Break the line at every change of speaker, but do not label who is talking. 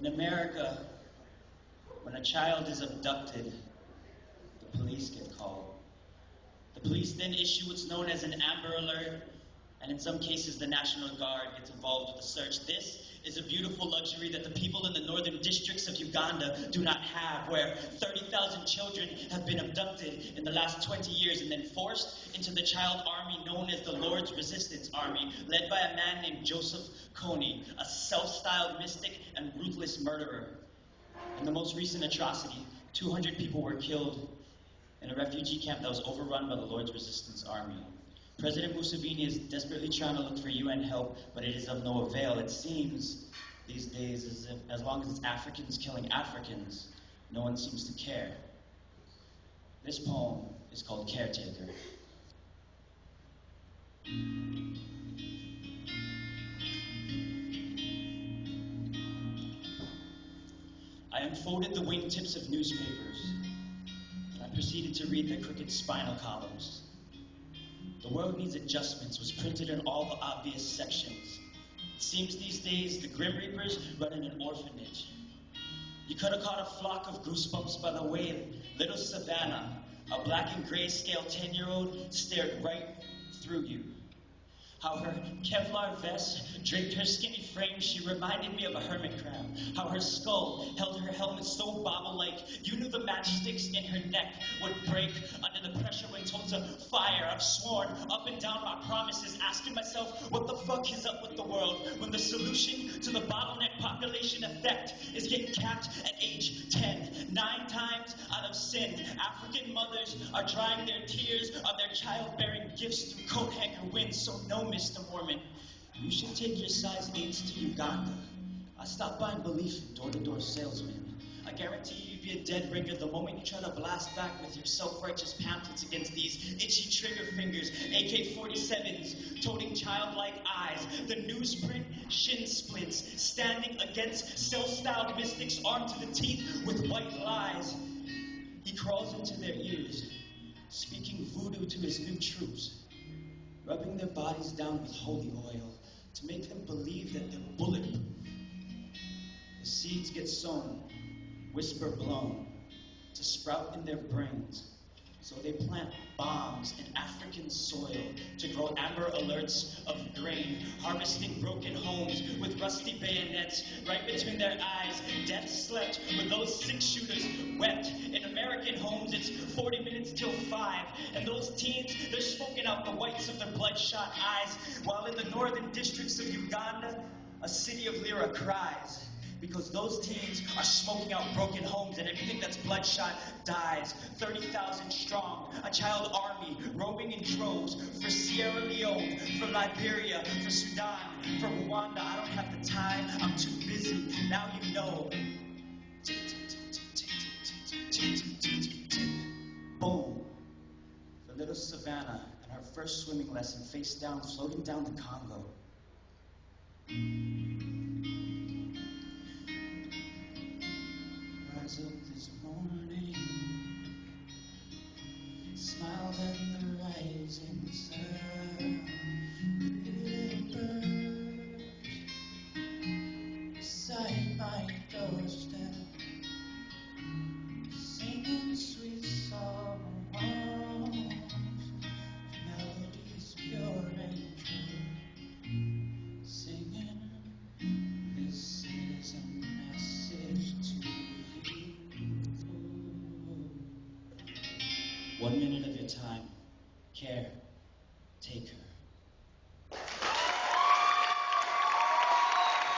In America, when a child is abducted, the police get called. The police then issue what's known as an Amber Alert, and in some cases the National Guard gets involved with the search. This is a beautiful luxury that the people in the northern districts of Uganda do not have, where 30,000 children have been abducted in the last 20 years and then forced into the child army known as the Lord's Resistance Army, led by a man named Joseph Kony, a self-styled mystic and ruthless murderer. In the most recent atrocity, 200 people were killed in a refugee camp that was overrun by the Lord's Resistance Army. President Museveni is desperately trying to look for UN help, but it is of no avail. It seems these days as long as it's Africans killing Africans, no one seems to care. This poem is called Caretaker. I unfolded the wingtips of newspapers, and I proceeded to read their crooked spinal columns. The world needs adjustments was printed in all the obvious sections. It seems these days the Grim Reapers run in an orphanage. You could have caught a flock of goosebumps by the way little Savannah, a black and grayscale 10-year-old, stared right through you. How her Kevlar vest draped her skinny frame, she reminded me of a hermit crab. How her skull held her helmet so bobble-like, you knew the matchsticks in her neck would break under the pressure when told to fire. I've sworn up and down my promises, asking myself, what the fuck is up with the world? When the solution to the bottleneck population effect is getting capped at age 10. 9 times out of 10, African mothers are drying their tears on their childbearing gifts through coat hanger winds, so no, Mr. Mormon, you should take your size 8s to Uganda. I stopped buying belief in door-to-door salesmen. I guarantee you'd be a dead ringer the moment you try to blast back with your self-righteous pamphlets against these itchy trigger fingers, AK-47s, toting childlike eyes, the newsprint shin splints, standing against self-styled mystics armed to the teeth with white lies. He crawls into their ears, speaking voodoo to his new troops, rubbing their bodies down with holy oil to make them believe that they're bulletproof. The seeds get sown, whisper blown, to sprout in their brains. So they plant bombs in African soil to grow Amber Alerts of grain, harvesting broken homes with rusty bayonets right between their eyes. Death slept with those 6 shooters wept. In American homes, it's 40 minutes till 5, and those teens, they're smoking out the whites of their bloodshot eyes, while in the northern districts of Uganda, a city of Lyra cries. Because those teens are smoking out broken homes and everything that's bloodshot dies. 30,000 strong, a child army roaming in droves for Sierra Leone, for Liberia, for Sudan, for Rwanda. I don't have the time, I'm too busy. Now you know. Boom. For little Savannah and her first swimming lesson, face down, floating down the Congo. Rise up this morning, smiled at the rising sun. Little birds beside my doorstep, singing sweet songs, melodies pure and true, singing, this is a message to you. 1 minute of your time. Care. Take her.